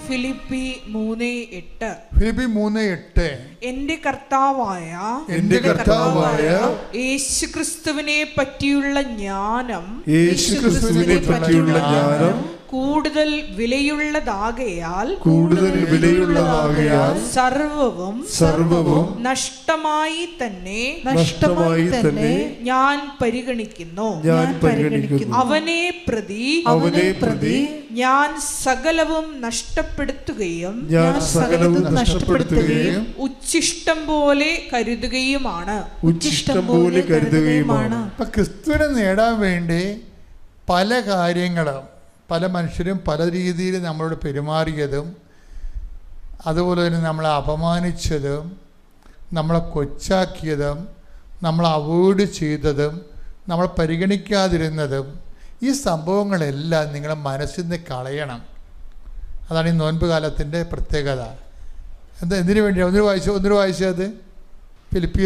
Philippi 3:8. Philippi 3:8. എന്റെ കർത്താവായ യേശുക്രിസ്തുവിനെ പറ്റിയുള്ള ജ്ഞാനം കൂടുതൽ വിലയുള്ളതാകയാൽ സർവവും നഷ്ടമായി തന്നെ ഞാൻ പരിഗണിക്കുന്നു. അവനെ പ്രതി ഞാൻ സകലവും നഷ്ടപ്പെടുത്തുകയും ഉച്ഛിഷ്ടം പോലെ കരുതുകയുമാണ്. ക്രിസ്തുവിനെ നേടാൻ വേണ്ടി പല കാര്യങ്ങളും പല മനുഷ്യരും പല രീതിയിൽ നമ്മളോട് പെരുമാറിയതും, അതുപോലെ തന്നെ നമ്മളെ അപമാനിച്ചതും, നമ്മളെ കൊച്ചാക്കിയതും, നമ്മളെ അവോയ്ഡ് ചെയ്തതും, നമ്മളെ പരിഗണിക്കാതിരുന്നതും, ഈ സംഭവങ്ങളെല്ലാം നിങ്ങളുടെ മനസ്സിൽ നിന്ന് കളയണം. അതാണ് ഈ നോൻപ് കാലത്തിൻ്റെ പ്രത്യേകത. എന്തിനു വേണ്ടിയാണ്? ഒന്നിനു വായിച്ചത് ഫിലിപ്പി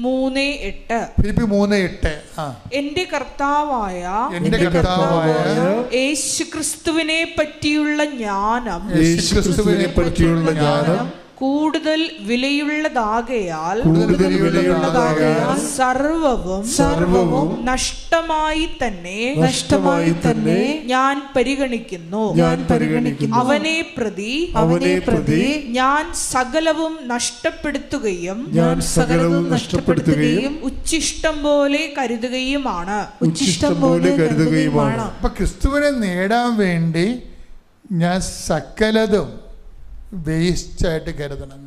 3:8. ഫിലിപ്പി 3:8. എന്റെ കർത്താവായ യേശുക്രിസ്തുവിനെ പറ്റിയുള്ള ജ്ഞാനം കൂടുതൽ വിലയുള്ളതാകയാൽ സർവവും നഷ്ടമായി തന്നെ ഞാൻ പരിഗണിക്കുന്നു. അവനെ പ്രതി ഞാൻ സകലവും നഷ്ടപ്പെടുത്തുകയും ഉച്ഛിഷ്ടം പോലെ കരുതുകയുമാണ്. അപ്പൊ ക്രിസ്തുവിനെ നേടാൻ വേണ്ടി ഞാൻ സകലതും വേസ്റ്റായിട്ട് കരുതണം.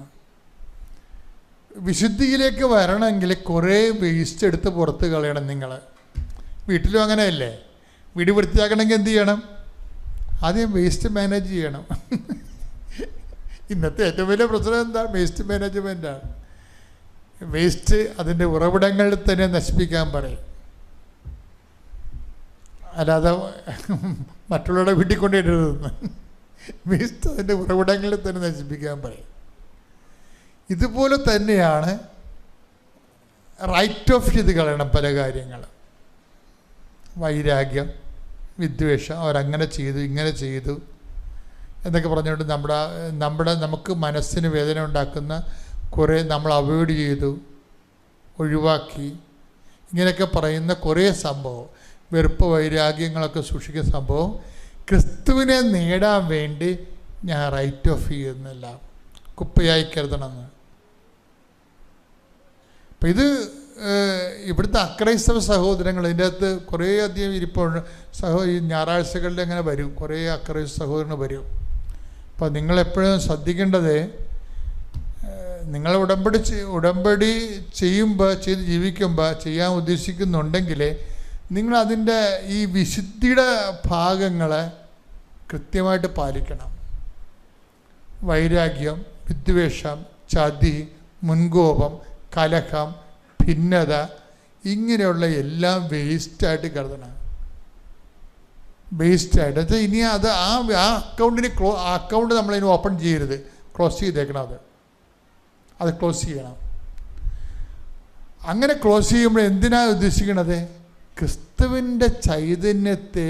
വിശുദ്ധിയിലേക്ക് വരണമെങ്കിൽ കുറേ വേസ്റ്റ് എടുത്ത് പുറത്ത് കളയണം. നിങ്ങൾ വീട്ടിലും അങ്ങനെയല്ലേ? വീട് വൃത്തിയാക്കണമെങ്കിൽ എന്ത് ചെയ്യണം? ആദ്യം വേസ്റ്റ് മാനേജ് ചെയ്യണം. ഇന്നത്തെ ഏറ്റവും വലിയ പ്രശ്നം എന്താ? വേസ്റ്റ് മാനേജ്മെൻറ്റാണ്. വേസ്റ്റ് അതിൻ്റെ ഉറവിടങ്ങളിൽ തന്നെ നശിപ്പിക്കാൻ പറയും. അല്ലാതെ മറ്റുള്ളവരുടെ വീട്ടിൽ കൊണ്ടിടരുതെന്ന്. വേസ്റ്റ് അതിൻ്റെ ഉറവിടങ്ങളിൽ തന്നെ നശിപ്പിക്കാൻ പറയും. ഇതുപോലെ തന്നെയാണ് റൈറ്റ് ഓഫ് ചെയ്ത് കളയണം പല കാര്യങ്ങൾ. വൈരാഗ്യം, വിദ്വേഷം, അവരങ്ങനെ ചെയ്തു ഇങ്ങനെ ചെയ്തു എന്നൊക്കെ പറഞ്ഞുകൊണ്ട് നമുക്ക് മനസ്സിന് വേദന ഉണ്ടാക്കുന്ന കുറേ നമ്മൾ അവോയ്ഡ് ചെയ്തു, ഒഴിവാക്കി, ഇങ്ങനെയൊക്കെ പറയുന്ന കുറേ സംഭവം, വെറുപ്പ് വൈരാഗ്യങ്ങളൊക്കെ സൂക്ഷിക്കുന്ന സംഭവം ക്രിസ്തുവിനെ നേടാൻ വേണ്ടി ഞാൻ റൈറ്റ് ഓഫ് ചെയ്യുന്നില്ല, കുപ്പയായി കരുതണമെന്ന്. അപ്പം ഇത് ഇവിടുത്തെ അക്രൈസ്തവ സഹോദരങ്ങൾ ഇതിൻ്റെ അകത്ത് കുറേ അധികം ഇരിപ്പുണ്ട്. ഈ ഞായറാഴ്ചകളിൽ അങ്ങനെ വരും, കുറേ അക്രൈസ്തവ സഹോദരങ്ങൾ വരും. അപ്പം നിങ്ങളെപ്പോഴും ശ്രദ്ധിക്കേണ്ടത്, നിങ്ങൾ ഉടമ്പടി ചെയ്ത് ജീവിക്കുമ്പോൾ ചെയ്യാൻ ഉദ്ദേശിക്കുന്നുണ്ടെങ്കിൽ നിങ്ങളതിൻ്റെ ഈ വിശുദ്ധിയുടെ ഭാഗങ്ങളെ കൃത്യമായിട്ട് പാലിക്കണം. വൈരാഗ്യം, വിദ്വേഷം, ചതി, മുൻകോപം, കലഹം, ഭിന്നത, ഇങ്ങനെയുള്ള എല്ലാം വേസ്റ്റായിട്ട് കരുതണം. വേസ്റ്റായിട്ട് ഇനി അത് ആ അക്കൗണ്ട് നമ്മളിനി ഓപ്പൺ ചെയ്യരുത്, ക്ലോസ് ചെയ്തേക്കണം. അത് ക്ലോസ് ചെയ്യണം. അങ്ങനെ ക്ലോസ് ചെയ്യുമ്പോൾ എന്തിനാണ് ഉദ്ദേശിക്കണത്? ക്രിസ്തുവിൻ്റെ ചൈതന്യത്തെ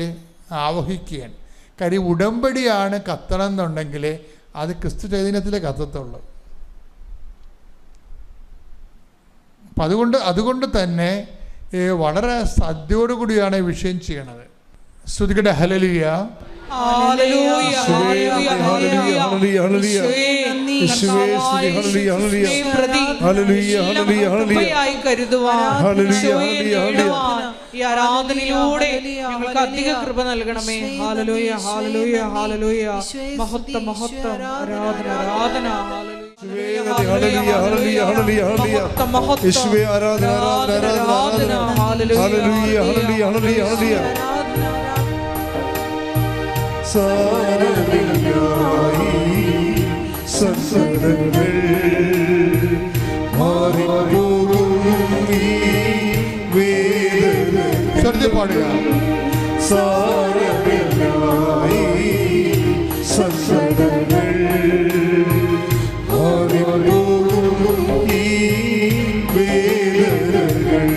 ആവഹിക്കുകയാണ്. കാര്യം ഉടമ്പടിയാണ് കത്തണം എന്നുണ്ടെങ്കിൽ അത് ക്രിസ്തു ചൈതന്യത്തിലേ കത്തത്തുള്ളൂ. അപ്പം അതുകൊണ്ട് തന്നെ വളരെ ശ്രദ്ധയോടുകൂടിയാണ് ഈ വിഷയം ചെയ്യണത്. ശ്രുതികട്ടെ ഹല്ലേലൂയ. ഈ ആരാധനയിലൂടെ ഞങ്ങൾക്ക് അധിക കൃപ നൽകണമേ. ഹല്ലേലൂയ, ഹല്ലേലൂയ, ഹല്ലേലൂയ. മഹത്വം, മഹത്വം, ആരാധന, ആരാധന. യേശുവേ ആരാധന, ആരാധന, ഹല്ലേലൂയ, ഹല്ലേലൂയ, ഹല്ലേലൂയ. സാരമില്ലായി സത്സംഗങ്ങൾ മാറിപ്പോകും ഈ വേദന പാടുക. സാരമില്ലായി സത്സംഗങ്ങൾ മാറിപ്പോകും ഈ വേദനകൾ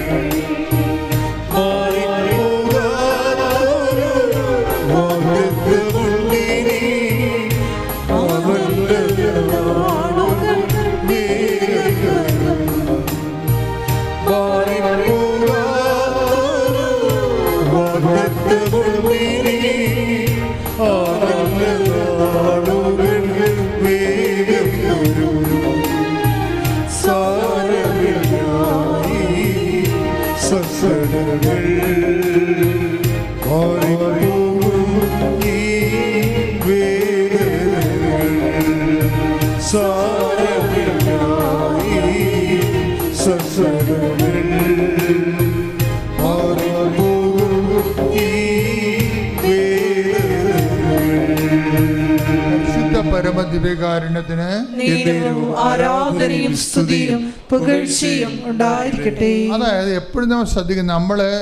പരമദിവ്യകാരുണ്യത്തിന് നേരവും ആരാധനയും സ്തുതിയും പുകഴ്ചയും ഉണ്ടായിരിക്കട്ടെ. അതായത് എപ്പോഴും നമ്മൾ ശ്രദ്ധിക്കും, നമ്മളെ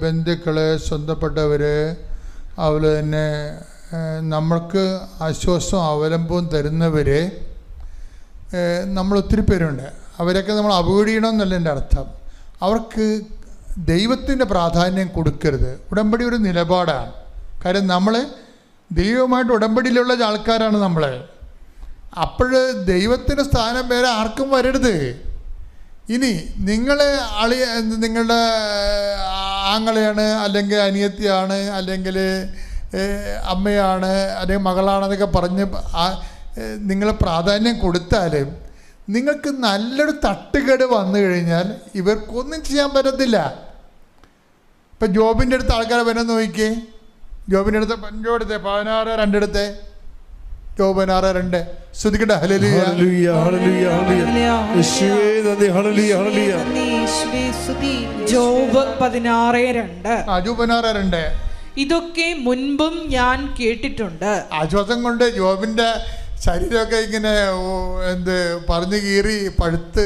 ബന്ധുക്കള്, സ്വന്തപ്പെട്ടവര്, അതുപോലെ തന്നെ നമ്മൾക്ക് ആശ്വാസവും അവലംബവും തരുന്നവര് നമ്മൾ ഒത്തിരി പേരുണ്ട്. അവരൊക്കെ നമ്മൾ അവഗണിക്കണമെന്നല്ല എൻ്റെ അർത്ഥം. അവർക്ക് ദൈവത്തിൻ്റെ പ്രാധാന്യം കൊടുക്കരുത്. ഉടമ്പടി ഒരു നിലപാടാണ്. കാര്യം നമ്മൾ ദൈവവുമായിട്ട് ഉടമ്പടിയിലുള്ള ആൾക്കാരാണ് നമ്മൾ. അപ്പോൾ ദൈവത്തിൻ്റെ സ്ഥാനം വേറെ ആർക്കും വരരുത്. ഇനി നിങ്ങളുടെ ആങ്ങളെയാണ്, അല്ലെങ്കിൽ അനിയത്തിയാണ്, അല്ലെങ്കിൽ അമ്മയാണ്, അല്ലെങ്കിൽ മകളാണെന്നൊക്കെ പറഞ്ഞ് നിങ്ങൾ പ്രാധാന്യം കൊടുത്താലും നിങ്ങൾക്ക് നല്ലൊരു തട്ടുകേട് വന്നു കഴിഞ്ഞാൽ ഇവർക്കൊന്നും ചെയ്യാൻ പറ്റത്തില്ല. ഇപ്പം ജോബിൻ്റെ അടുത്ത് ആൾക്കാരെ വരാൻ നോക്കിക്കേ. ജോബിൻ്റെ അടുത്ത് 16:2 ജോബ് 16:2 ശ്രുതിക്കട്ടെ. ഹല്ലേലൂയ ഹല്ലേലൂയ ഹല്ലേലൂയ ഹല്ലേലൂയ യേശുവേ നന്ദി. ഹല്ലേലൂയ ഹല്ലേലൂയ ജോബ് 16:2. ജോബ് 16:2. ഇതൊക്കെ മുൻപും ഞാൻ കേട്ടിട്ടുണ്ട്. ആശ്വാസം കൊണ്ട് ജോബിൻ്റെ ശരീരമൊക്കെ ഇങ്ങനെ പറഞ്ഞു കീറി പഴുത്ത്,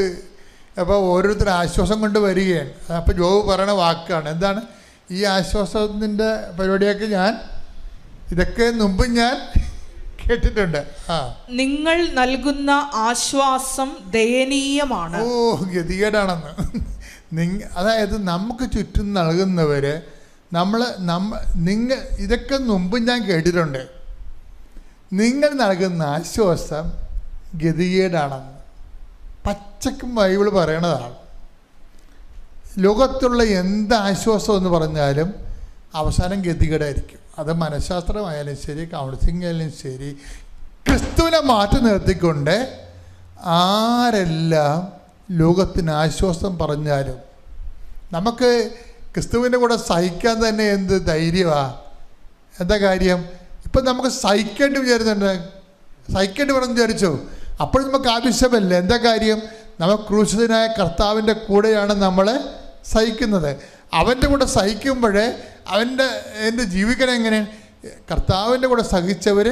അപ്പോൾ ഓരോരുത്തരും ആശ്വാസം കൊണ്ട് വരികയാണ്. അപ്പോൾ ജോബ് പറയണ വാക്കാണ് എന്താണ്? ഈ ആശ്വാസത്തിൻ്റെ പരിപാടിയൊക്കെ ഇതൊക്കെ മുമ്പ് ഞാൻ കേട്ടിട്ടുണ്ട്. നിങ്ങൾ നൽകുന്ന ആശ്വാസം ദയനീയമാണ്. ഗതികേടാണെന്ന്. അതായത് നമുക്ക് ചുറ്റും നൽകുന്നവർ നിങ്ങൾ ഇതൊക്കെ മുമ്പ് ഞാൻ കേട്ടിട്ടുണ്ട്. നിങ്ങൾ നൽകുന്ന ആശ്വാസം ഗതികേടാണെന്ന് പച്ചക്കും ബൈബിൾ പറയണതാണ്. ലോകത്തുള്ള എന്ത് ആശ്വാസം എന്ന് പറഞ്ഞാലും അവസാനം ഗതികേടായിരിക്കും. അത് മനഃശാസ്ത്രമായാലും ശരി, കൗൺസിലിംഗ് ആയാലും ശരി, ക്രിസ്തുവിനെ മാറ്റി നിർത്തിക്കൊണ്ട് ആരെല്ലാം ലോകത്തിന് ആശ്വാസം പറഞ്ഞാലും നമുക്ക് ക്രിസ്തുവിൻ്റെ കൂടെ സഹിക്കാൻ തന്നെ എന്ത് ധൈര്യമാണ്. എന്താ കാര്യം? ഇപ്പം നമുക്ക് സഹിക്കേണ്ടി വേണമെന്ന് വിചാരിച്ചോ? അപ്പോൾ നമുക്ക് ആവശ്യമല്ല. എന്താ കാര്യം? നമ്മൾ ക്രൂശിതനായ കർത്താവിൻ്റെ കൂടെയാണ് നമ്മൾ സഹിക്കുന്നത്. അവൻ്റെ കൂടെ സഹിക്കുമ്പോഴേ എൻ്റെ ജീവിക്കണം എങ്ങനെ? കർത്താവിൻ്റെ കൂടെ സഹിച്ചവർ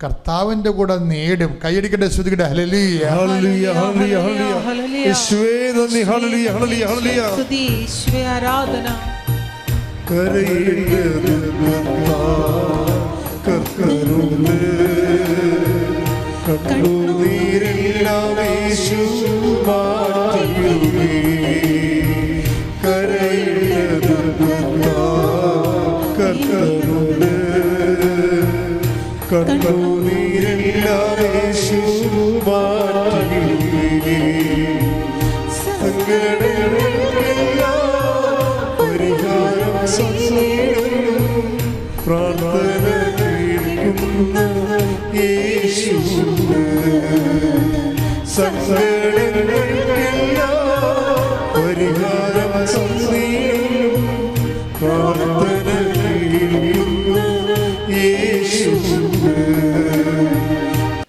കർത്താവിൻ്റെ കൂടെ നേടും. കൈയടിക്കട്ടെ, ശ്രുതിക്കട്ടെ. ഹല്ലേലൂയ ഹല്ലേലൂയ ഹല്ലേലൂയ ഹല്ലേലൂയ യേശുവേ നന്ദി. ഹല്ലേലൂയ ഹല്ലേലൂയ ഹല്ലേലൂയ സ്തുതി യേശുവേ ആരാധന. കണ്ണുനീരെല്ലാം യേശു മാറ്റിയിടുവേ. കണ്ണുനീരെല്ലാം യേശു മാറ്റിയിടുവേ. സങ്കടങ്ങളെല്ലാം പരിഹാരം ചെയ്യും. പ്രാർത്ഥന കേൾക്കുന്ന യേശു. സങ്കടങ്ങളെല്ലാം പരിഹാരം ചെയ്യും. പ്രാർത്ഥന കേൾക്കുന്ന യേശു.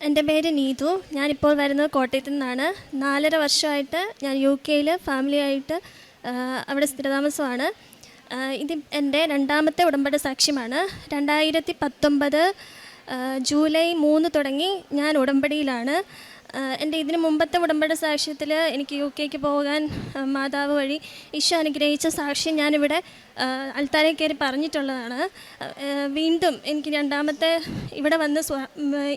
എൻ്റെ പേര് നീതു. ഞാനിപ്പോൾ വരുന്നത് കോട്ടയത്തു നിന്നാണ്. 4.5 വർഷമായിട്ട് ഞാൻ UK ഫാമിലിയായിട്ട് അവിടെ സ്ഥിരതാമസമാണ്. ഇത് എൻ്റെ 2ാമത്തെ ഉടമ്പടി സാക്ഷ്യമാണ്. 2019 ജൂലൈ 3 തുടങ്ങി ഞാൻ ഉടമ്പടിയിലാണ്. എൻ്റെ ഇതിന് മുമ്പത്തെ ഉടമ്പടി സാക്ഷ്യത്തിൽ എനിക്ക് UK പോകാൻ മാതാവ് വഴി ഈശോ അനുഗ്രഹിച്ച സാക്ഷ്യം ഞാനിവിടെ അൾത്താരയിൽ കയറി പറഞ്ഞിട്ടുള്ളതാണ്. വീണ്ടും എനിക്ക് 2ാമത്തെ ഇവിടെ വന്ന്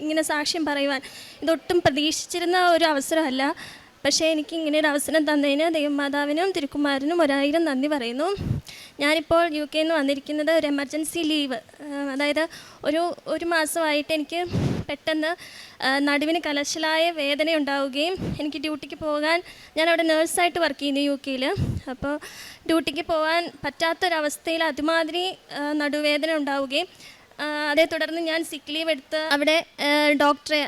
ഇങ്ങനെ സാക്ഷ്യം പറയുവാൻ ഇതൊട്ടും പ്രതീക്ഷിച്ചിരുന്ന ഒരു അവസരമല്ല. പക്ഷേ എനിക്ക് ഇങ്ങനെ ഒരു അവസരം തന്നതിന് ദൈവമാതാവിനും തിരുക്കുമാരനും 1000 നന്ദി പറയുന്നു. ഞാനിപ്പോൾ UK വന്നിരിക്കുന്നത് ഒരു എമർജൻസി ലീവ്, അതായത് ഒരു മാസമായിട്ട് എനിക്ക് പെട്ടെന്ന് നടുവിന് കലശലായ വേദന ഉണ്ടാവുകയും എനിക്ക് ഡ്യൂട്ടിക്ക് പോകാൻ, ഞാനവിടെ നേഴ്സായിട്ട് വർക്ക് ചെയ്യുന്നു UK. അപ്പോൾ ഡ്യൂട്ടിക്ക് പോകാൻ പറ്റാത്തൊരവസ്ഥയിൽ അതുമാതിരി നടുവേദന ഉണ്ടാവുകയും അതേ തുടർന്ന് ഞാൻ സിക്ക് ലീവ് എടുത്ത് അവിടെ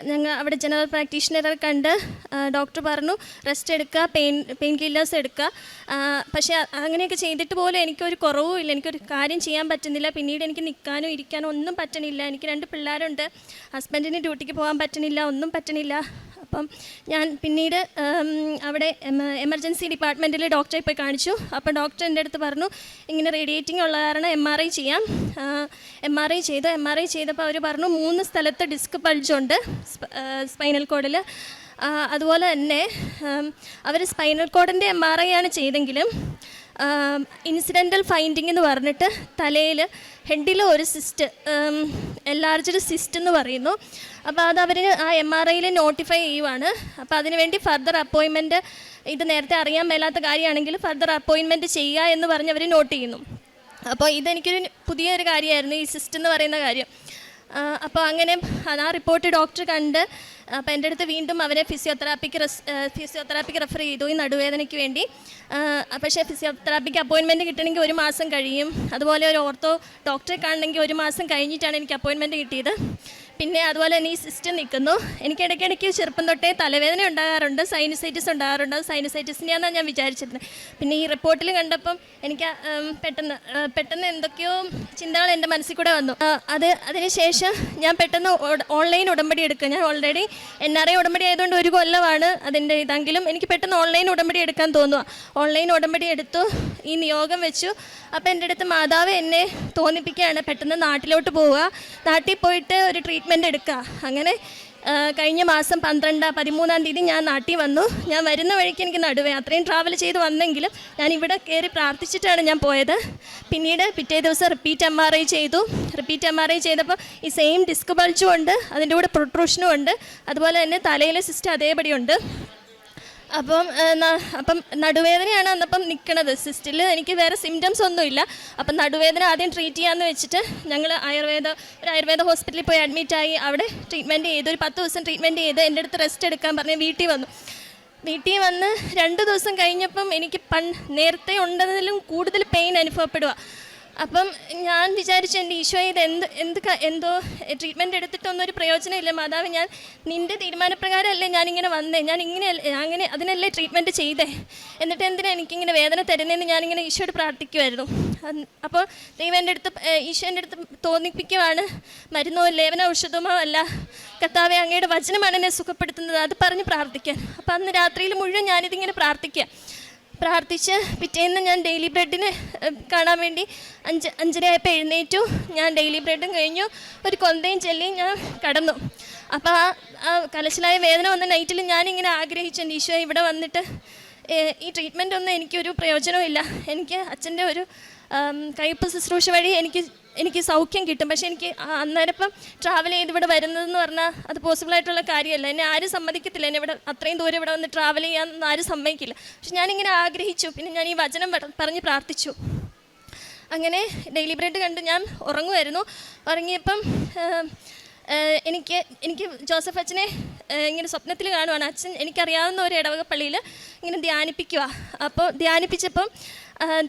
ഞങ്ങൾ അവിടെ ജനറൽ പ്രാക്ടീഷണറെ കണ്ട് ഡോക്ടർ പറഞ്ഞു റെസ്റ്റ് എടുക്കുക, പെയിൻ കില്ലേഴ്സ് എടുക്കുക. പക്ഷേ അങ്ങനെയൊക്കെ ചെയ്തിട്ട് പോലും എനിക്കൊരു കുറവും ഇല്ല, എനിക്കൊരു കാര്യം ചെയ്യാൻ പറ്റുന്നില്ല. പിന്നീട് എനിക്ക് നിൽക്കാനോ ഇരിക്കാനോ ഒന്നും പറ്റണില്ല. എനിക്ക് 2 പിള്ളേരുണ്ട്, ഹസ്ബൻഡിന് ഡ്യൂട്ടിക്ക് പോകാൻ പറ്റണില്ല, ഒന്നും പറ്റണില്ല. അപ്പം ഞാൻ പിന്നീട് അവിടെ എമർജൻസി ഡിപ്പാർട്ട്മെൻറ്റിൽ ഡോക്ടറെ പോയി കാണിച്ചു. അപ്പോൾ ഡോക്ടർ എൻ്റെ അടുത്ത് പറഞ്ഞു ഇങ്ങനെ റേഡിയേറ്റിംഗ് ഉള്ള കാരണം MRI ചെയ്യാം. MRI ചെയ്തു. ചെയ്തു. MRI ചെയ്തപ്പോൾ അവർ പറഞ്ഞു 3 സ്ഥലത്ത് ഡിസ്ക് ബൾജുണ്ട് സ്പൈനൽ കോഡിൽ. അതുപോലെ തന്നെ അവർ സ്പൈനൽ കോഡിൻ്റെ MRI ആണ് ചെയ്തെങ്കിലും ഇൻസിഡൻ്റൽ ഫൈൻഡിങ് എന്ന് പറഞ്ഞിട്ട് തലയിൽ ഹെഡിൽ ഒരു സിസ്റ്റ്, എൻലാർജ്ഡ് സിസ്റ്റ് എന്ന് പറയുന്നു. അപ്പോൾ അത് അവർ ആ MRIയിൽ നോട്ടിഫൈ ചെയ്യുവാണ്. അപ്പോൾ അതിനുവേണ്ടി ഫർദർ അപ്പോയിൻമെൻറ്റ്, ഇത് നേരത്തെ അറിയാൻ മേലാത്ത കാര്യമാണെങ്കിൽ ഫർദർ അപ്പോയിൻമെൻറ്റ് ചെയ്യുക എന്ന് പറഞ്ഞ് അവർ നോട്ട് ചെയ്യുന്നു. അപ്പോൾ ഇതെനിക്കൊരു പുതിയൊരു കാര്യമായിരുന്നു, ഈ സിസ്റ്റ് എന്ന് പറയുന്ന കാര്യം. അപ്പോൾ അങ്ങനെ ആ റിപ്പോർട്ട് ഡോക്ടർ കണ്ട് അപ്പോൾ എൻ്റെ അടുത്ത് വീണ്ടും അവരെ ഫിസിയോതെറാപ്പിക്ക് റെഫർ ചെയ്തു ഈ നടുവേദനയ്ക്ക് വേണ്ടി. പക്ഷേ ഫിസിയോതെറാപ്പിക്ക് അപ്പോയിൻമെൻറ്റ് കിട്ടണമെങ്കിൽ 1 മാസം കഴിയും. അതുപോലെ ഒരു ഓർത്തോ ഡോക്ടറെ കാണണമെങ്കിൽ 1 മാസം കഴിഞ്ഞിട്ടാണ് എനിക്ക് അപ്പോയിൻമെൻറ്റ് കിട്ടിയത്. പിന്നെ അതുപോലെ തന്നെ ഈ സിസ്റ്റം നിൽക്കുന്നു. എനിക്ക് ഇടയ്ക്കിടയ്ക്ക് ചെറുപ്പം തൊട്ടേ തലവേദന ഉണ്ടാകാറുണ്ട്, സൈനസൈറ്റിസ് ഉണ്ടാകാറുണ്ട്. അത് സൈനസൈറ്റിസിൻ്റെയാണെന്നാണ് ഞാൻ വിചാരിച്ചിരുന്നത്. പിന്നെ ഈ റിപ്പോർട്ടിൽ കണ്ടപ്പം എനിക്ക് പെട്ടെന്ന് എന്തൊക്കെയോ ചിന്തകൾ എൻ്റെ മനസ്സിൽ കൂടെ വന്നു. അതിനുശേഷം ഞാൻ പെട്ടെന്ന് ഓൺലൈൻ ഉടമ്പടി എടുക്കുക. ഞാൻ ഓൾറെഡി NRI ഉടമ്പടി ആയതുകൊണ്ട് 1 കൊല്ലമാണ് അതിൻ്റെ ഇതെങ്കിലും എനിക്ക് പെട്ടെന്ന് ഓൺലൈൻ ഉടമ്പടി എടുക്കാൻ തോന്നുക. ഓൺലൈൻ ഉടമ്പടി എടുത്തു, ഈ നിയോഗം വെച്ചു. അപ്പോൾ എൻ്റെ അടുത്ത് മാതാവ് എന്നെ തോന്നിപ്പിക്കുകയാണ് പെട്ടെന്ന് നാട്ടിലോട്ട് പോവുക, നാട്ടിൽ പോയിട്ട് ഒരു ട്രീറ്റ്മെൻറ്റ് എടുക്കുക. അങ്ങനെ കഴിഞ്ഞ മാസം 13-13 തീയതി ഞാൻ നാട്ടിൽ വന്നു. ഞാൻ വരുന്ന വഴിക്ക് എനിക്ക് നടുവേ അത്രയും ട്രാവൽ ചെയ്ത് വന്നെങ്കിലും ഞാൻ ഇവിടെ കയറി പ്രാർത്ഥിച്ചിട്ടാണ് ഞാൻ പോയത്. പിന്നീട് പിറ്റേ ദിവസം റിപ്പീറ്റ് MRI ചെയ്തു. റിപ്പീറ്റ് MRI ചെയ്തപ്പോൾ ഈ സെയിം ഡിസ്ക് ബൾജും ഉണ്ട്, അതിൻ്റെ കൂടെ പ്രൊട്രൂഷനും ഉണ്ട്. അതുപോലെ തന്നെ തലയിലെ സിസ്റ്റം അതേപടിയുണ്ട്. അപ്പം നടുവേദനയാണ് അന്നപ്പം നിൽക്കണത്. സിസ്റ്റിൽ എനിക്ക് വേറെ സിംറ്റംസ് ഒന്നുമില്ല. അപ്പം നടുവേദന ആദ്യം ട്രീറ്റ് ചെയ്യാമെന്ന് വെച്ചിട്ട് ഞങ്ങൾ ആയുർവേദ ഹോസ്പിറ്റലിൽ പോയി അഡ്മിറ്റായി. അവിടെ ട്രീറ്റ്മെൻറ്റ് ചെയ്തു. ഒരു 10 ദിവസം ട്രീറ്റ്മെൻറ്റ് ചെയ്ത് എൻ്റെ അടുത്ത് റെസ്റ്റ് എടുക്കാൻ പറഞ്ഞ് വീട്ടിൽ വന്നു. വീട്ടിൽ വന്ന് 2 ദിവസം കഴിഞ്ഞപ്പം എനിക്ക് നേരത്തെ ഉണ്ടതിലും കൂടുതൽ പെയിൻ അനുഭവപ്പെടുക. അപ്പം ഞാൻ വിചാരിച്ചു എൻ്റെ ഈശോയെ ഇത് എന്തോ ട്രീറ്റ്മെൻറ്റ് എടുത്തിട്ടൊന്നും ഒരു പ്രയോജനമില്ല മാതാവ്, ഞാൻ നിൻ്റെ തീരുമാനപ്രകാരമല്ലേ ഞാനിങ്ങനെ വന്നേ, അങ്ങനെ അതിനല്ലേ ട്രീറ്റ്മെൻറ്റ് ചെയ്തേ, എന്നിട്ട് എന്തിനാ എനിക്കിങ്ങനെ വേദന തരുന്നതെന്ന് ഞാനിങ്ങനെ ഈശോയോട് പ്രാർത്ഥിക്കുമായിരുന്നു. അപ്പോൾ ദൈവം എൻ്റെ അടുത്ത് ഈശോ എൻ്റെ അടുത്ത് തോന്നിപ്പിക്കുവാണ്, മരുന്നോ ലേവന ഔഷധമോ അല്ല, കർത്താവേ അങ്ങയുടെ വചനമാണ് എന്നെ സുഖപ്പെടുത്തുന്നത്, അത് പറഞ്ഞ് പ്രാർത്ഥിക്കാൻ. അപ്പോൾ അന്ന് രാത്രിയിൽ മുഴുവൻ ഞാനിതിങ്ങനെ പ്രാർത്ഥിച്ച് പിറ്റേന്ന് ഞാൻ ഡെയിലി ബ്രെഡിന് കാണാൻ വേണ്ടി 5:30 ആയപ്പോൾ എഴുന്നേറ്റു. ഞാൻ ഡെയിലി ബ്രെഡും കഴിഞ്ഞു, ഒരു കൊന്തയും ചൊല്ലി ഞാൻ കടന്നു. അപ്പോൾ ആ കലശലായ വേദന വന്ന നൈറ്റിൽ ഞാനിങ്ങനെ ആഗ്രഹിച്ചു, ഈശോ ഇവിടെ വന്നിട്ട് ഈ ട്രീറ്റ്മെൻ്റ് ഒന്നും എനിക്കൊരു പ്രയോജനമില്ല, എനിക്ക് അച്ഛൻ്റെ ഒരു കയ്പ് ശുശ്രൂഷ വഴി എനിക്ക് സൗഖ്യം കിട്ടും. പക്ഷേ എനിക്ക് അന്നേരപ്പം ട്രാവൽ ചെയ്ത് ഇവിടെ വരുന്നതെന്ന് പറഞ്ഞാൽ അത് പോസിബിളായിട്ടുള്ള കാര്യമല്ല. എന്നെ ആരും സമ്മതിക്കത്തില്ല, എന്നെ ഇവിടെ അത്രയും ദൂരം ഇവിടെ വന്ന് ട്രാവൽ ചെയ്യാനൊന്നും ആരും സമ്മതിക്കില്ല. പക്ഷെ ഞാനിങ്ങനെ ആഗ്രഹിച്ചു. പിന്നെ ഞാൻ ഈ വചനം പറഞ്ഞ് പ്രാർത്ഥിച്ചു. അങ്ങനെ ഡെയിലി ബ്രെഡ് കണ്ട് ഞാൻ ഉറങ്ങുമായിരുന്നു. ഉറങ്ങിയപ്പം എനിക്ക് ജോസഫ് അച്ഛനെ ഇങ്ങനെ സ്വപ്നത്തിൽ കാണുവാണ്. അച്ഛൻ എനിക്കറിയാവുന്ന ഒരു ഇടവക പള്ളിയിൽ ഇങ്ങനെ ധ്യാനിപ്പിക്കുക. അപ്പോൾ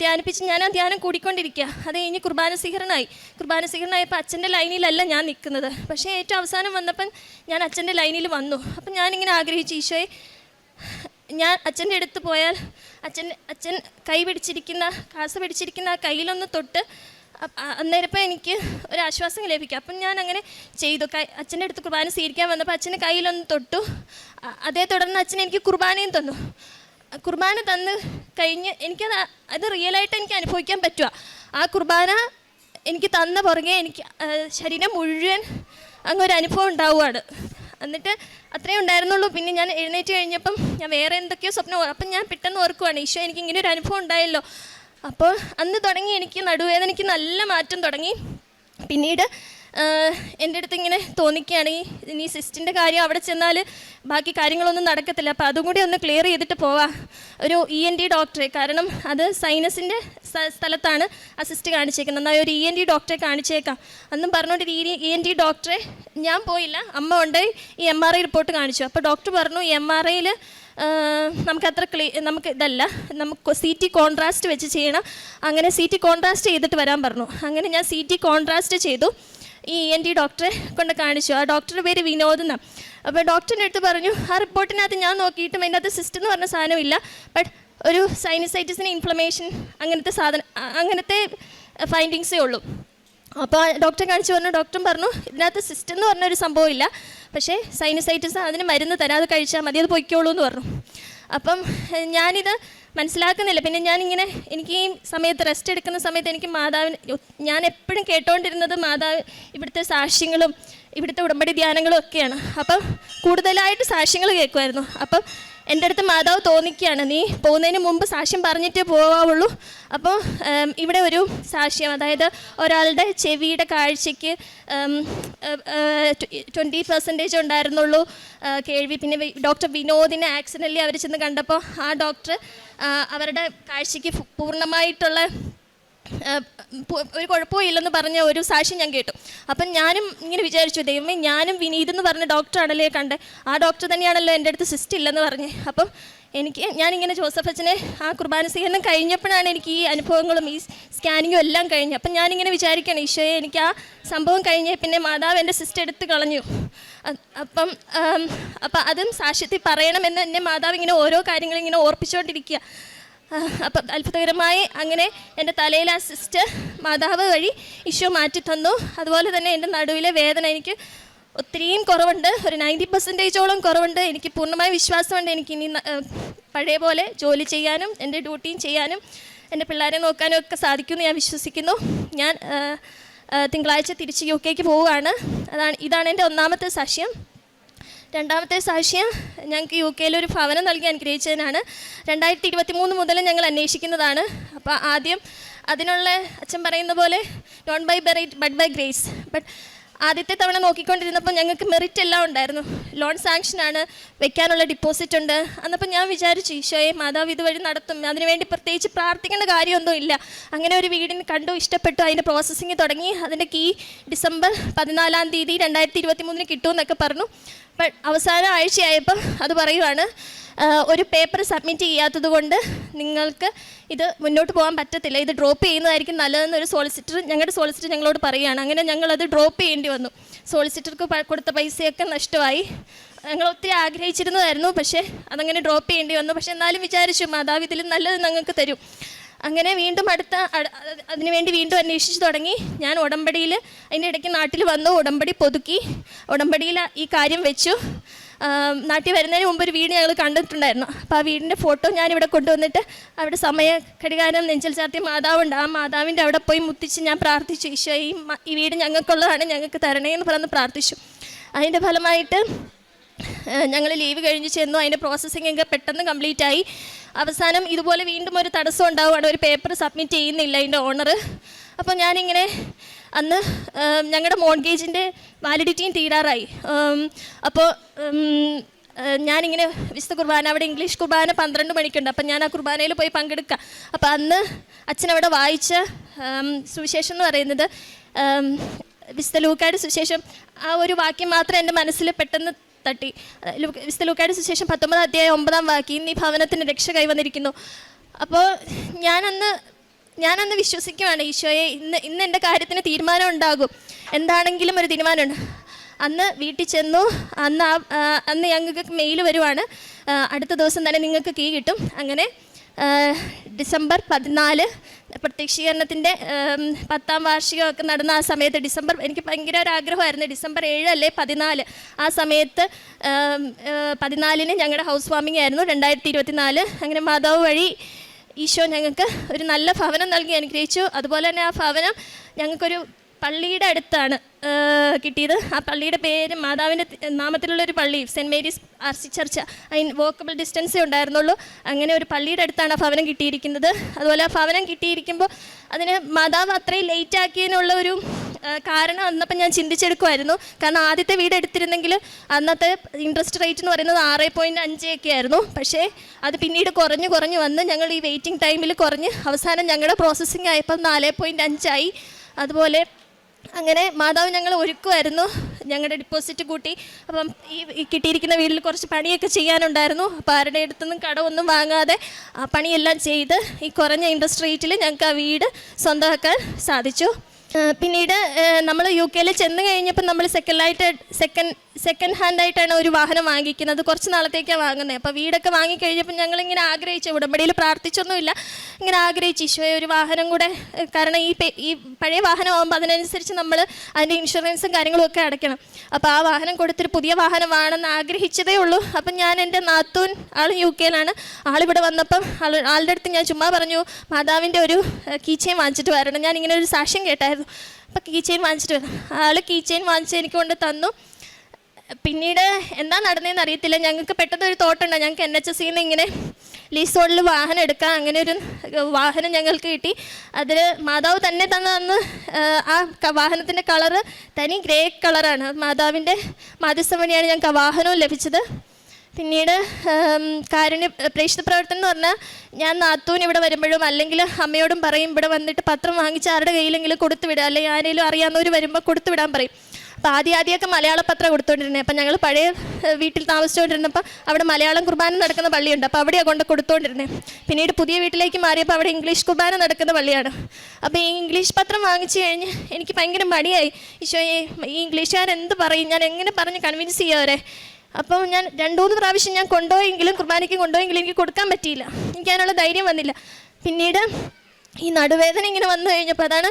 ധ്യാനിപ്പിച്ച് ഞാൻ ആ ധ്യാനം കൂടിക്കൊണ്ടിരിക്കുക. അത് കഴിഞ്ഞ് കുർബാന സ്വീകരണമായപ്പോൾ അച്ഛൻ്റെ ലൈനിലല്ല ഞാൻ നിൽക്കുന്നത്. പക്ഷേ ഏറ്റവും അവസാനം വന്നപ്പം ഞാൻ അച്ഛൻ്റെ ലൈനിൽ വന്നു. അപ്പം ഞാനിങ്ങനെ ആഗ്രഹിച്ചു, ഈശോയെ ഞാൻ അച്ഛൻ്റെ അടുത്ത് പോയാൽ അച്ഛൻ കൈ പിടിച്ചിരിക്കുന്ന ആ കയ്യിലൊന്ന് തൊട്ട് അന്നേരപ്പം എനിക്ക് ഒരാശ്വാസം ലഭിക്കും. അപ്പം ഞാൻ അങ്ങനെ ചെയ്തു. അച്ഛൻ്റെ അടുത്ത് കുർബാന സ്വീകരിക്കാൻ വന്നപ്പോൾ അച്ഛൻ്റെ കയ്യിലൊന്ന് തൊട്ടു. അതേ തുടർന്ന് അച്ഛൻ എനിക്ക് കുർബാനയും തന്നു. കുർബാന തന്ന് കഴിഞ്ഞ് അത് റിയലായിട്ട് എനിക്ക് അനുഭവിക്കാൻ പറ്റുക. ആ കുർബാന എനിക്ക് തന്ന പുറകെ എനിക്ക് ശരീരം മുഴുവൻ അങ്ങൊരു അനുഭവം ഉണ്ടാവുകയാണ്. എന്നിട്ട് അത്രയും ഉണ്ടായിരുന്നുള്ളൂ. പിന്നെ ഞാൻ എഴുന്നേറ്റ് കഴിഞ്ഞപ്പം ഞാൻ വേറെ എന്തൊക്കെയോ സ്വപ്നം, അപ്പം ഞാൻ പെട്ടെന്ന് ഓർക്കുവാണ്, ഈശോ എനിക്ക് ഇങ്ങനെ ഒരു അനുഭവം ഉണ്ടായല്ലോ. അപ്പോൾ അന്ന് തുടങ്ങി എനിക്ക് നടുവേദനയ്ക്ക് നല്ല മാറ്റം തുടങ്ങി. പിന്നീട് എൻ്റെ അടുത്ത് ഇങ്ങനെ തോന്നിക്കുകയാണ്, ഈ സിസ്റ്റിൻ്റെ കാര്യം അവിടെ ചെന്നാൽ ബാക്കി കാര്യങ്ങളൊന്നും നടക്കത്തില്ല, അപ്പോൾ അതും കൂടി ഒന്ന് ക്ലിയർ ചെയ്തിട്ട് പോവാം ഒരു ENT ഡോക്ടറെ, കാരണം അത് സൈനസിൻ്റെ സ്ഥലത്താണ് അസിസ്റ്റ് കാണിച്ചേക്കുന്നത്, എന്നാൽ ഒരു ENT ഡോക്ടറെ കാണിച്ചേക്കാം എന്നും പറഞ്ഞുകൊണ്ട് ENT ഡോക്ടറെ ഞാൻ പോയില്ല, അമ്മ കൊണ്ടുപോയി ഈ MRI റിപ്പോർട്ട് കാണിച്ചു. അപ്പോൾ ഡോക്ടർ പറഞ്ഞു MRIയിൽ നമുക്ക് ഇതല്ല, നമുക്ക് CT കോൺട്രാസ്റ്റ് വെച്ച് ചെയ്യണം, അങ്ങനെ CT കോൺട്രാസ്റ്റ് ചെയ്തിട്ട് വരാൻ പറഞ്ഞു. അങ്ങനെ ഞാൻ CT കോൺട്രാസ്റ്റ് ചെയ്തു. ഈ ENT ഡോക്ടറെ കൊണ്ട് കാണിച്ചു. ആ ഡോക്ടറുടെ പേര് വിനോദ് എന്നാണ്. അപ്പോൾ ഡോക്ടറിൻ്റെ അടുത്ത് പറഞ്ഞു, ആ റിപ്പോർട്ടിനകത്ത് ഞാൻ നോക്കിയിട്ടും അതിനകത്ത് സിസ്റ്റ് എന്ന് പറഞ്ഞ സാധനമില്ല, ബട്ട് ഒരു സൈനസൈറ്റിസിന് ഇൻഫ്ലമേഷൻ അങ്ങനത്തെ ഫൈൻഡിങ്സേ ഉള്ളൂ. അപ്പോൾ ഡോക്ടറെ കാണിച്ചു പറഞ്ഞു. ഡോക്ടറും പറഞ്ഞു ഇതിനകത്ത് സിസ്റ്റ് എന്ന് പറഞ്ഞൊരു സംഭവമില്ല, പക്ഷേ സൈനസൈറ്റിസ് അതിന് മരുന്ന് തരാം, അത് കഴിച്ചാൽ മതി, അത് പൊയ്ക്കോളൂ എന്ന് പറഞ്ഞു. അപ്പം ഞാനിത് മനസ്സിലാക്കുന്നില്ല. പിന്നെ ഞാനിങ്ങനെ എനിക്ക് ഈ സമയത്ത് റെസ്റ്റ് എടുക്കുന്ന സമയത്ത് എനിക്ക് മാതാവിന് ഞാൻ എപ്പോഴും കേട്ടുകൊണ്ടിരുന്നത് മാതാവ് ഇവിടുത്തെ സാക്ഷ്യങ്ങളും ഇവിടുത്തെ ഉടമ്പടി ധ്യാനങ്ങളും ഒക്കെയാണ്. അപ്പം കൂടുതലായിട്ട് സാക്ഷ്യങ്ങൾ കേൾക്കുമായിരുന്നു. അപ്പം എൻ്റെ അടുത്ത് മാതാവ് തോന്നിക്കുകയാണ്, നീ പോകുന്നതിന് മുമ്പ് സാക്ഷ്യം പറഞ്ഞിട്ടേ പോകാവുള്ളൂ. അപ്പോൾ ഇവിടെ ഒരു സാക്ഷ്യം, അതായത് ഒരാളുടെ ചെവിയുടെ കാഴ്ചയ്ക്ക് 20% ഉണ്ടായിരുന്നുള്ളൂ കേൾവി. പിന്നെ ഡോക്ടർ വിനോദിനെ ആക്സിഡൻ്റലി അവർ ചെന്ന് കണ്ടപ്പോൾ ആ ഡോക്ടർ അവരുടെ കാഴ്ചയ്ക്ക് പൂർണ്ണമായിട്ടുള്ള ഒരു കുഴപ്പവും ഇല്ലെന്ന് പറഞ്ഞ ഒരു സാക്ഷ്യം ഞാൻ കേട്ടു. അപ്പം ഞാനും ഇങ്ങനെ വിചാരിച്ചു, ദൈവമേ, ഞാനും വിനീത് എന്ന് പറഞ്ഞ ഡോക്ടറാണല്ലേ കണ്ടേ, ആ ഡോക്ടർ തന്നെയാണല്ലോ എൻ്റെ അടുത്ത് സിസ്റ്റ് ഇല്ലെന്ന് പറഞ്ഞേ. അപ്പം ഞാനിങ്ങനെ ജോസഫ് അച്ഛനെ ആ കുർബാന സ്വീകരണം കഴിഞ്ഞപ്പോഴാണ് എനിക്ക് ഈ അനുഭവങ്ങളും ഈ സ്കാനിങ്ങും എല്ലാം കഴിഞ്ഞു. അപ്പം ഞാനിങ്ങനെ വിചാരിക്കണം, ഈശോയെ, എനിക്ക് ആ സംഭവം കഴിഞ്ഞ് പിന്നെ മാതാവ് എൻ്റെ സിസ്റ്റർ എടുത്ത് കളഞ്ഞു. അപ്പം അതും സാക്ഷ്യത്തിൽ പറയണമെന്ന് എന്നെ മാതാവ് ഇങ്ങനെ ഓരോ കാര്യങ്ങളും ഇങ്ങനെ ഓർപ്പിച്ചുകൊണ്ടിരിക്കുക. അപ്പം അത്ഭുതകരമായി അങ്ങനെ എൻ്റെ തലയിൽ ആ സിസ്റ്റ് മാതാവ് വഴി ഈശോ മാറ്റി തന്നു. അതുപോലെ തന്നെ എൻ്റെ നടുവിലെ വേദന എനിക്ക് ഒത്തിരിയും കുറവുണ്ട്, ഒരു 90% കുറവുണ്ട്. എനിക്ക് പൂർണ്ണമായ വിശ്വാസമുണ്ട് എനിക്ക് ഇനി പഴയ പോലെ ജോലി ചെയ്യാനും എൻ്റെ ഡ്യൂട്ടിയും ചെയ്യാനും എൻ്റെ പിള്ളേരെ നോക്കാനും ഒക്കെ സാധിക്കുമെന്ന് ഞാൻ വിശ്വസിക്കുന്നു. ഞാൻ തിങ്കളാഴ്ച തിരിച്ച് UK പോവുകയാണ്. ഇതാണ് എൻ്റെ ഒന്നാമത്തെ സാക്ഷ്യം. രണ്ടാമത്തെ സാക്ഷ്യം, ഞങ്ങൾക്ക് UK ഒരു ഭവനം നൽകി അനുഗ്രഹിച്ചതിനാണ്. 2023 മുതൽ ഞങ്ങൾ അന്വേഷിക്കുന്നതാണ്. അപ്പോൾ ആദ്യം അതിനുള്ള അച്ഛൻ പറയുന്ന പോലെ not by merit but by grace. But ആദ്യത്തെ തവണ നോക്കിക്കൊണ്ടിരുന്നപ്പോൾ ഞങ്ങൾക്ക് മെറിറ്റ് എല്ലാം ഉണ്ടായിരുന്നു. ലോൺ സാങ്ഷനാണ്, വെക്കാനുള്ള ഡിപ്പോസിറ്റ് ഉണ്ട്. അന്നപ്പോൾ ഞാൻ വിചാരിച്ചു, ഈശോയെ, മാതാവ് ഇതുവഴി നടത്തും, അതിനുവേണ്ടി പ്രത്യേകിച്ച് പ്രാർത്ഥിക്കേണ്ട കാര്യമൊന്നും ഇല്ല. അങ്ങനെ ഒരു വീടിന് കണ്ടു, ഇഷ്ടപ്പെട്ടു, അതിൻ്റെ പ്രോസസ്സിങ് തുടങ്ങി. അതിൻ്റെ കീ ഡിസംബർ 14 2023 കിട്ടുമെന്നൊക്കെ പറഞ്ഞു. ബട്ട് അവസാന ആഴ്ചയായപ്പോൾ അത് പറയുവാണ്, ഒരു പേപ്പർ സബ്മിറ്റ് ചെയ്യാത്തത് കൊണ്ട് നിങ്ങൾക്ക് ഇത് മുന്നോട്ട് പോകാൻ പറ്റത്തില്ല, ഇത് ഡ്രോപ്പ് ചെയ്യുന്നതായിരിക്കും നല്ലതെന്നൊരു ഞങ്ങളുടെ സോളിസിറ്റർ ഞങ്ങളോട് പറയുകയാണ്. അങ്ങനെ ഞങ്ങളത് ഡ്രോപ്പ് ചെയ്യേണ്ടി വന്നു. സോളിസിറ്റർക്ക് കൊടുത്ത പൈസയൊക്കെ നഷ്ടമായി. ഞങ്ങൾ ഒത്തിരി ആഗ്രഹിച്ചിരുന്നതായിരുന്നു, പക്ഷേ അതങ്ങനെ ഡ്രോപ്പ് ചെയ്യേണ്ടി വന്നു. പക്ഷേ എന്നാലും വിചാരിച്ചു, മാതാവ് ഇതിലും നല്ലത് ഞങ്ങൾക്ക് തരും. അങ്ങനെ വീണ്ടും അതിനുവേണ്ടി വീണ്ടും അന്വേഷിച്ച് തുടങ്ങി. ഞാൻ ഉടമ്പടിയിൽ അതിൻ്റെ ഇടയ്ക്ക് നാട്ടിൽ വന്നു, ഉടമ്പടി പുതുക്കി, ഉടമ്പടിയിൽ ഈ കാര്യം വെച്ചു. നാട്ടിൽ വരുന്നതിന് മുമ്പ് ഒരു വീട് ഞങ്ങൾ കണ്ടിട്ടുണ്ടായിരുന്നു. അപ്പോൾ ആ വീടിൻ്റെ ഫോട്ടോ ഞാനിവിടെ കൊണ്ടുവന്നിട്ട് അവിടെ ഘടികാരം നെഞ്ചിൽ ചാർത്തിയ മാതാവുണ്ട്, ആ മാതാവിൻ്റെ അവിടെ പോയി മുത്തിച്ച് ഞാൻ പ്രാർത്ഥിച്ചു, ഈശോ, ഈ വീട് ഞങ്ങൾക്കുള്ളതാണ്, ഞങ്ങൾക്ക് തരണേ എന്ന് പറഞ്ഞ് പ്രാർത്ഥിച്ചു. അതിൻ്റെ ഫലമായിട്ട് ഞങ്ങൾ ലീവ് കഴിഞ്ഞ് ചെന്നു. അതിൻ്റെ പ്രോസസ്സിംഗ് ഒക്കെ പെട്ടെന്ന് കംപ്ലീറ്റ് ആയി. അവസാനം ഇതുപോലെ വീണ്ടും ഒരു തടസ്സം ഉണ്ടാവുകയാണ്, ഒരു പേപ്പർ സബ്മിറ്റ് ചെയ്യുന്നില്ല അതിൻ്റെ ഓണർ. അപ്പോൾ ഞാനിങ്ങനെ അന്ന് ഞങ്ങളുടെ മോർഗേജിൻ്റെ വാലിഡിറ്റിയും തീരാറായി. അപ്പോൾ ഞാനിങ്ങനെ വിശുദ്ധ കുർബാന, അവിടെ ഇംഗ്ലീഷ് കുർബാന 12 മണിക്കുണ്ട്. അപ്പം ഞാൻ ആ കുർബാനയിൽ പോയി പങ്കെടുക്കുക. അപ്പോൾ അന്ന് അച്ഛനവിടെ വായിച്ച സുവിശേഷം എന്ന് പറയുന്നത് വിശുദ്ധ ലൂക്കായുടെ സുവിശേഷം, ആ ഒരു വാക്യം മാത്രം എൻ്റെ മനസ്സിൽ പെട്ടെന്ന് തട്ടി. വിശുദ്ധ ലൂക്കായുടെ സുവിശേഷം 19 അധ്യായം 9 വാക്യം, ഇന്ന് ഈ ഭവനത്തിന് രക്ഷ കൈവന്നിരിക്കുന്നു. അപ്പോൾ ഞാനന്ന് വിശ്വസിക്കുവാണ്, ഈശോയെ, ഇന്ന് എൻ്റെ കാര്യത്തിന് തീരുമാനം ഉണ്ടാകും, എന്താണെങ്കിലും ഒരു തീരുമാനമുണ്ട്. അന്ന് വീട്ടിൽ ചെന്നു. അന്ന് ഞങ്ങൾക്ക് മെയിൽ വരുവാണ്, അടുത്ത ദിവസം തന്നെ നിങ്ങൾക്ക് കീ കിട്ടും. അങ്ങനെ ഡിസംബർ 14 പ്രത്യക്ഷീകരണത്തിൻ്റെ 10ാം വാർഷികമൊക്കെ നടന്ന ആ സമയത്ത്, എനിക്ക് ഭയങ്കര ഒരു ആഗ്രഹമായിരുന്നു, ഡിസംബർ 7 അല്ലേ 14, ആ സമയത്ത് 14 ഞങ്ങളുടെ ഹൗസ് വാമിംഗ് ആയിരുന്നു 2024. അങ്ങനെ മാതാവ് വഴി ഈശോ ഞങ്ങൾക്ക് ഒരു നല്ല ഭവനം നൽകി അനുഗ്രഹിച്ചു. അതുപോലെ തന്നെ ആ ഭവനം ഞങ്ങൾക്കൊരു പള്ളിയുടെ അടുത്താണ് കിട്ടിയത്. ആ പള്ളിയുടെ പേര് മാതാവിൻ്റെ നാമത്തിലുള്ളൊരു പള്ളി, സെൻറ്റ് മേരീസ് RC ചർച്ച്, അതിന് വോക്കബിൾ ഡിസ്റ്റൻസേ ഉണ്ടായിരുന്നുള്ളൂ. അങ്ങനെ ഒരു പള്ളിയുടെ അടുത്താണ് ആ ഭവനം കിട്ടിയിരിക്കുന്നത്. അതുപോലെ ആ ഭവനം കിട്ടിയിരിക്കുമ്പോൾ അതിന് മാതാവ് അത്രയും ലേറ്റ് ആക്കിയതിനുള്ള ഒരു കാരണം അന്നപ്പം ഞാൻ ചിന്തിച്ചെടുക്കുമായിരുന്നു. കാരണം ആദ്യത്തെ വീട് എടുത്തിരുന്നെങ്കിൽ അന്നത്തെ ഇൻട്രസ്റ്റ് റേറ്റ് എന്ന് പറയുന്നത് 6.5 ഒക്കെ ആയിരുന്നു. പക്ഷേ അത് പിന്നീട് കുറഞ്ഞു വന്ന് ഞങ്ങൾ ഈ വെയിറ്റിംഗ് ടൈമിൽ കുറഞ്ഞ് അവസാനം ഞങ്ങളുടെ പ്രോസസ്സിങ് ആയപ്പോൾ 4.5 ആയി. അതുപോലെ അങ്ങനെ മാതാവ് ഞങ്ങൾ ഒരുക്കുമായിരുന്നു, ഞങ്ങളുടെ ഡിപ്പോസിറ്റ് കൂട്ടി. അപ്പം ഈ കിട്ടിയിരിക്കുന്ന വീട്ടിൽ കുറച്ച് പണിയൊക്കെ ചെയ്യാനുണ്ടായിരുന്നു. അപ്പോൾ ആരുടെ അടുത്തൊന്നും കടമൊന്നും വാങ്ങാതെ ആ പണിയെല്ലാം ചെയ്ത് ഈ കുറഞ്ഞ ഇൻട്രസ്റ്റ് റേറ്റിൽ ഞങ്ങൾക്ക് ആ വീട് സ്വന്തമാക്കാൻ സാധിച്ചു. പിന്നീട് നമ്മൾ UK ചെന്ന് കഴിഞ്ഞപ്പോൾ നമ്മൾ സെക്കൻഡ് ഹാൻഡായിട്ടാണ് ഒരു വാഹനം വാങ്ങിക്കുന്നത്. കുറച്ച് നാളത്തേക്കാണ് വാങ്ങുന്നത്. അപ്പോൾ വീടൊക്കെ വാങ്ങിക്കഴിഞ്ഞപ്പോൾ ഞങ്ങളിങ്ങനെ ആഗ്രഹിച്ചു, ഉടമ്പടിയിൽ പ്രാർത്ഥിച്ചൊന്നുമില്ല, ഇങ്ങനെ ആഗ്രഹിച്ചു ഈശോയെ ഒരു വാഹനം കൂടെ, കാരണം ഈ പഴയ വാഹനമാകുമ്പോൾ അതിനനുസരിച്ച് നമ്മൾ അതിൻ്റെ ഇൻഷുറൻസും കാര്യങ്ങളും ഒക്കെ അടയ്ക്കണം. അപ്പോൾ ആ വാഹനം കൊടുത്തൊരു പുതിയ വാഹനമാണെന്ന് ആഗ്രഹിച്ചതേ ഉള്ളൂ. അപ്പം ഞാൻ എൻ്റെ നാത്തൂൻ, ആൾ UK ആളിവിടെ വന്നപ്പം ആളുടെ അടുത്ത് ഞാൻ ചുമ്മാ പറഞ്ഞു, മാതാവിൻ്റെ ഒരു കീച്ചെയിൻ വാങ്ങിച്ചിട്ട് വരണം, ഞാൻ ഇങ്ങനെ ഒരു സാക്ഷ്യം കേട്ടായിരുന്നു. അപ്പോൾ കീച്ചെയിൻ വാങ്ങിച്ചിട്ട് വരണം. ആൾ കീച്ചെയിൻ വാങ്ങിച്ച് എനിക്ക് കൊണ്ട് തന്നു. പിന്നീട് എന്താ നടന്നതെന്ന് അറിയത്തില്ല. ഞങ്ങൾക്ക് പെട്ടെന്ന് ഒരു തോട്ടുണ്ട്, ഞങ്ങൾക്ക് NHSന്ന് ഇങ്ങനെ ലീസ് ഹോൾഡിൽ വാഹനം എടുക്കാം, അങ്ങനെ ഒരു വാഹനം ഞങ്ങൾക്ക് കിട്ടി. അതിൽ മാതാവ് തന്നെ തന്ന് ആ വാഹനത്തിൻ്റെ കളറ് തനി ഗ്രേ കളറാണ്. മാതാവിൻ്റെ മാധ്യസ്ഥം വഴിയാണ് ഞങ്ങൾക്ക് ആ വാഹനവും ലഭിച്ചത്. പിന്നീട് പ്രേക്ഷിത പ്രവർത്തനം എന്ന് പറഞ്ഞാൽ ഞാൻ നാത്തൂൻ ഇവിടെ വരുമ്പോഴും അല്ലെങ്കിൽ അമ്മയോടും പറയും, ഇവിടെ വന്നിട്ട് പത്രം വാങ്ങിച്ച് ആരുടെ കയ്യിലെങ്കിലും കൊടുത്തു വിടുക, അല്ലെങ്കിൽ ആരെങ്കിലും അറിയാവുന്നവർ വരുമ്പോൾ കൊടുത്തു വിടാൻ പറയും. അപ്പോൾ ആദ്യമൊക്കെ മലയാള പത്രം കൊടുത്തുകൊണ്ടിരുന്നത്. അപ്പം ഞങ്ങൾ പഴയ വീട്ടിൽ താമസിച്ചുകൊണ്ടിരുന്നപ്പോൾ അവിടെ മലയാളം കുർബാന നടക്കുന്ന പള്ളിയുണ്ട്, അപ്പോൾ അവിടെയാണ് കൊണ്ട് കൊടുത്തുകൊണ്ടിരുന്നത്. പിന്നീട് പുതിയ വീട്ടിലേക്ക് മാറിയപ്പോൾ അവിടെ ഇംഗ്ലീഷ് കുർബാന നടക്കുന്ന പള്ളിയാണ്. അപ്പോൾ ഈ ഇംഗ്ലീഷ് പത്രം വാങ്ങിച്ചു കഴിഞ്ഞ് എനിക്ക് ഭയങ്കര മടിയായി. ഈശോയെ ഈ ഇംഗ്ലീഷുകാരെന്ത് പറയും, ഞാൻ എങ്ങനെ പറഞ്ഞ് കൺവിൻസ് ചെയ്യുക അവരെ. അപ്പോൾ ഞാൻ 2-3 പ്രാവശ്യം ഞാൻ കൊണ്ടുപോയെങ്കിലും കുർബാനയ്ക്ക് കൊണ്ടുപോയെങ്കിലും എനിക്ക് കൊടുക്കാൻ പറ്റിയില്ല, എനിക്ക് അതിനുള്ള ധൈര്യം വന്നില്ല. പിന്നീട് ഈ നടുവേദന ഇങ്ങനെ വന്നു കഴിഞ്ഞപ്പോൾ, അതാണ്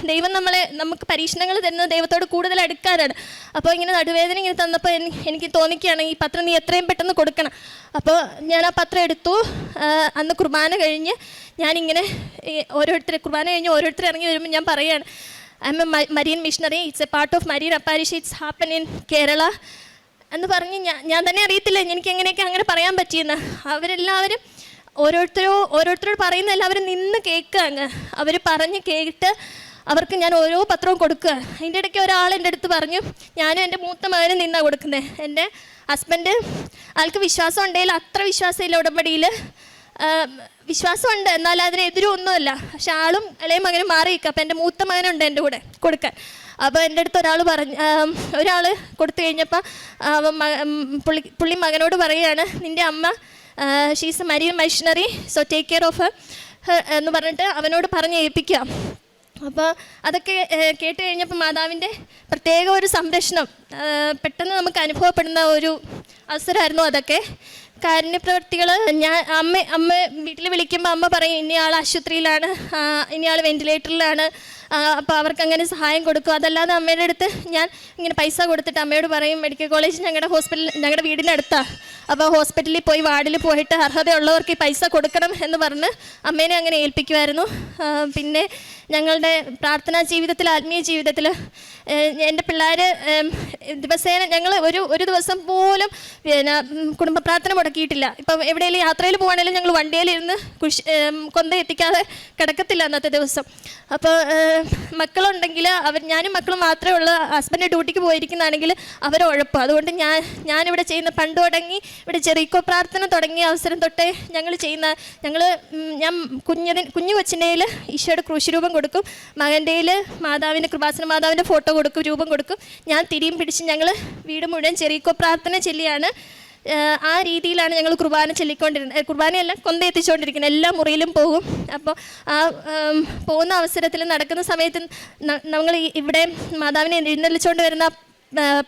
ദൈവം നമുക്ക് പരീക്ഷണങ്ങൾ തരുന്നത് ദൈവത്തോട് കൂടുതൽ അടുക്കാനാണ്. അപ്പോൾ ഇങ്ങനെ നടുവേദന ഇങ്ങനെ തന്നപ്പോൾ എനിക്ക് തോന്നിക്കുകയാണ് ഈ പത്രം നീ എത്രയും പെട്ടെന്ന് കൊടുക്കണം. അപ്പോൾ ഞാൻ ആ പത്രം എടുത്തു. അന്ന് കുർബാന കഴിഞ്ഞ് ഞാനിങ്ങനെ കുർബാന കഴിഞ്ഞ് ഓരോരുത്തർ ഇറങ്ങി വരുമ്പോൾ ഞാൻ പറയുകയാണ്, I am a marine missionary, it's a part of marine a parish, it's happen in Kerala എന്ന് പറഞ്ഞ് ഞാൻ തന്നെ അറിയത്തില്ല എനിക്ക് എങ്ങനെയൊക്കെ അങ്ങനെ പറയാൻ പറ്റിയെന്ന്. അവരെല്ലാവരും ഓരോരുത്തരോട് പറയുന്ന എല്ലാവരും നിന്ന് കേൾക്കുക. അങ്ങ് അവർ പറഞ്ഞ് കേട്ട് അവർക്ക് ഞാൻ ഓരോ പത്രവും കൊടുക്കുക. അതിൻ്റെ ഇടയ്ക്ക് ഒരാൾ എൻ്റെ അടുത്ത് പറഞ്ഞു, ഞാനും എൻ്റെ മൂത്ത മകനും നിന്നാണ് കൊടുക്കുന്നത്. എൻ്റെ ഹസ്ബൻഡ് ആൾക്ക് വിശ്വാസം ഉണ്ടെങ്കിൽ അത്ര വിശ്വാസമില്ല ഉടമ്പടിയിൽ, വിശ്വാസമുണ്ട് എന്നാൽ അതിനെതിരും ഒന്നുമല്ല. പക്ഷെ ആളും ഇളയ മകനും മാറി നിൽക്കുക. അപ്പോൾ എൻ്റെ മൂത്ത മകനുണ്ട് എൻ്റെ കൂടെ കൊടുക്കാൻ. അപ്പോൾ എൻ്റെ അടുത്ത് ഒരാൾ കൊടുത്തു കഴിഞ്ഞപ്പോൾ പുള്ളി മകനോട് പറയുകയാണ്, നിൻ്റെ അമ്മ she's A marine missionary, so take care of her എന്ന് പറഞ്ഞിട്ട് അവനോട് പറഞ്ഞ് ഏൽപ്പിക്കുക. അപ്പോൾ അതൊക്കെ കേട്ട് കഴിഞ്ഞപ്പോൾ മാതാവിൻ്റെ പ്രത്യേക ഒരു സംരക്ഷണം പെട്ടെന്ന് നമുക്ക് അനുഭവപ്പെടുന്ന ഒരു അവസരമായിരുന്നു അതൊക്കെ. കാരുണ്യപ്രവർത്തികൾ അമ്മ വീട്ടിൽ വിളിക്കുമ്പോൾ അമ്മ പറയും, ഇനിയാൾ ആശുപത്രിയിലാണ്, ഇനിയാൾ വെന്റിലേറ്ററിലാണ്, അപ്പോൾ അവർക്ക് അങ്ങനെ സഹായം കൊടുക്കും. അതല്ലാതെ അമ്മയുടെ അടുത്ത് ഞാൻ ഇങ്ങനെ പൈസ കൊടുത്തിട്ട് അമ്മയോട് പറയും, മെഡിക്കൽ കോളേജ് ഞങ്ങളുടെ വീടിനടുത്താണ്, അപ്പോൾ ഹോസ്പിറ്റലിൽ പോയി വാർഡിൽ പോയിട്ട് അർഹതയുള്ളവർക്ക് ഈ പൈസ കൊടുക്കണം എന്ന് പറഞ്ഞ് അമ്മേനെ അങ്ങനെ ഏൽപ്പിക്കുമായിരുന്നു. പിന്നെ ഞങ്ങളുടെ പ്രാർത്ഥനാ ജീവിതത്തിൽ, ആത്മീയ ജീവിതത്തിൽ എൻ്റെ പിള്ളേർ ദിവസേന ഞങ്ങൾ ഒരു ദിവസം പോലും കുടുംബ പ്രാർത്ഥന മുടക്കിയിട്ടില്ല. ഇപ്പം എവിടെയെങ്കിലും യാത്രയിൽ പോകുകയാണെങ്കിലും ഞങ്ങൾ വണ്ടിയിലിരുന്ന് കൊന്ത എത്തിക്കാതെ കിടക്കത്തില്ല അന്നത്തെ ദിവസം. അപ്പോൾ മക്കളുണ്ടെങ്കിൽ ഞാനും മക്കളും മാത്രമേ ഉള്ളൂ. ഹസ്ബൻഡ് ഡ്യൂട്ടിക്ക് പോയിരിക്കുന്നതാണെങ്കിൽ അവർ ഉഴപ്പ്. അതുകൊണ്ട് ഞാനിവിടെ ചെയ്യുന്ന പണ്ട് തുടങ്ങി ഇവിടെ ചെറിക്കോ പ്രാർത്ഥന തുടങ്ങിയ അവസരം തൊട്ടേ ഞാൻ കുഞ്ഞു കൊച്ചിൻ്റെയിൽ ഈശോയുടെ ക്രൂശരൂപം കൊടുക്കും, മകൻ്റെയിൽ കൃപാസന മാതാവിൻ്റെ ഫോട്ടോ കൊടുക്കും, രൂപം കൊടുക്കും. ഞാൻ തിരിയും പിടിച്ച് ഞങ്ങൾ വീട് മുഴുവൻ ചെറിക്കോ പ്രാർത്ഥന ചൊല്ലിയാണ്, ആ രീതിയിലാണ് ഞങ്ങൾ കുർബാന ചൊല്ലിക്കൊണ്ടിരുന്നത്. കുർബാനയല്ല, കൊന്ത എത്തിച്ചുകൊണ്ടിരിക്കുന്നത്. എല്ലാ മുറിയിലും പോകും. അപ്പോൾ ആ പോകുന്ന അവസരത്തിൽ നടക്കുന്ന സമയത്ത് നമ്മൾ ഇവിടെ മാതാവിനെ എഴുന്നള്ളിച്ചുകൊണ്ട് വരുന്ന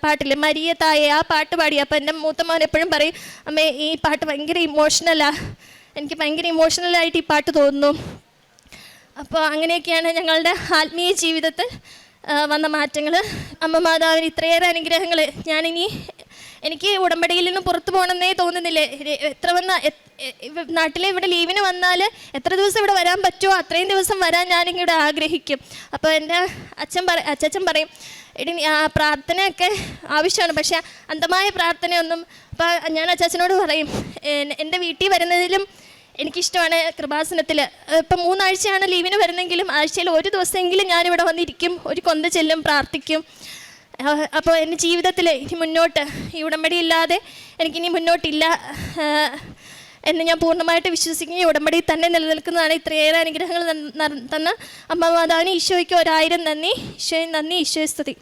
പാട്ടില്ലേ, മരിയ തായെ, ആ പാട്ട് പാടി. അപ്പോൾ എൻ്റെ മൂത്ത മോൻ എപ്പോഴും പറയും, അമ്മേ ഈ പാട്ട് ഭയങ്കര ഇമോഷണലാണ്, എനിക്ക് ഭയങ്കര ഇമോഷണലായിട്ട് ഈ പാട്ട് തോന്നുന്നു. അപ്പോൾ അങ്ങനെയൊക്കെയാണ് ഞങ്ങളുടെ ആത്മീയ ജീവിതത്തിൽ വന്ന മാറ്റങ്ങൾ. അമ്മ മാതാവിന് ഇത്രയേറെ അനുഗ്രഹങ്ങൾ. എനിക്ക് ഉടമ്പടിയിൽ നിന്ന് പുറത്തു പോകണമെന്നേ തോന്നുന്നില്ല. നാട്ടിലെ ഇവിടെ ലീവിന് വന്നാൽ എത്ര ദിവസം ഇവിടെ വരാൻ പറ്റുമോ അത്രയും ദിവസം വരാൻ ഞാനിവിടെ ആഗ്രഹിക്കും. അപ്പോൾ എൻ്റെ അച്ഛൻ പറയും, എടി പ്രാർത്ഥനയൊക്കെ ആവശ്യമാണ്, പക്ഷേ അന്ധമായ പ്രാർത്ഥനയൊന്നും. അപ്പോൾ ഞാൻ അച്ചാച്ചനോട് പറയും, എൻ്റെ വീട്ടിൽ വരുന്നതിലും എനിക്കിഷ്ടമാണ് കൃപാസനത്തിൽ. ഇപ്പം 3 ആഴ്ചയാണ് ലീവിന് വരുന്നെങ്കിലും ആഴ്ചയിൽ ഒരു ദിവസമെങ്കിലും ഞാനിവിടെ വന്നിരിക്കും, ഒരു കൊന്ത ചെല്ലും, പ്രാർത്ഥിക്കും. അപ്പോൾ എൻ്റെ ജീവിതത്തിൽ ഇനി മുന്നോട്ട് ഈ ഉടമ്പടി ഇല്ലാതെ എനിക്കിനി മുന്നോട്ടില്ല എന്ന് ഞാൻ പൂർണ്ണമായിട്ട് വിശ്വസിക്കുന്ന ഈ ഉടമ്പടി തന്നെ നിലനിൽക്കുന്നതാണ്. ഇത്രയേറെ അനുഗ്രഹങ്ങൾ തന്ന അമ്മ മാതാവിന് ഈശോയ്ക്ക് 1000 നന്ദി. ഈശോയെ നന്ദി, ഈശോയെ സ്തുതി.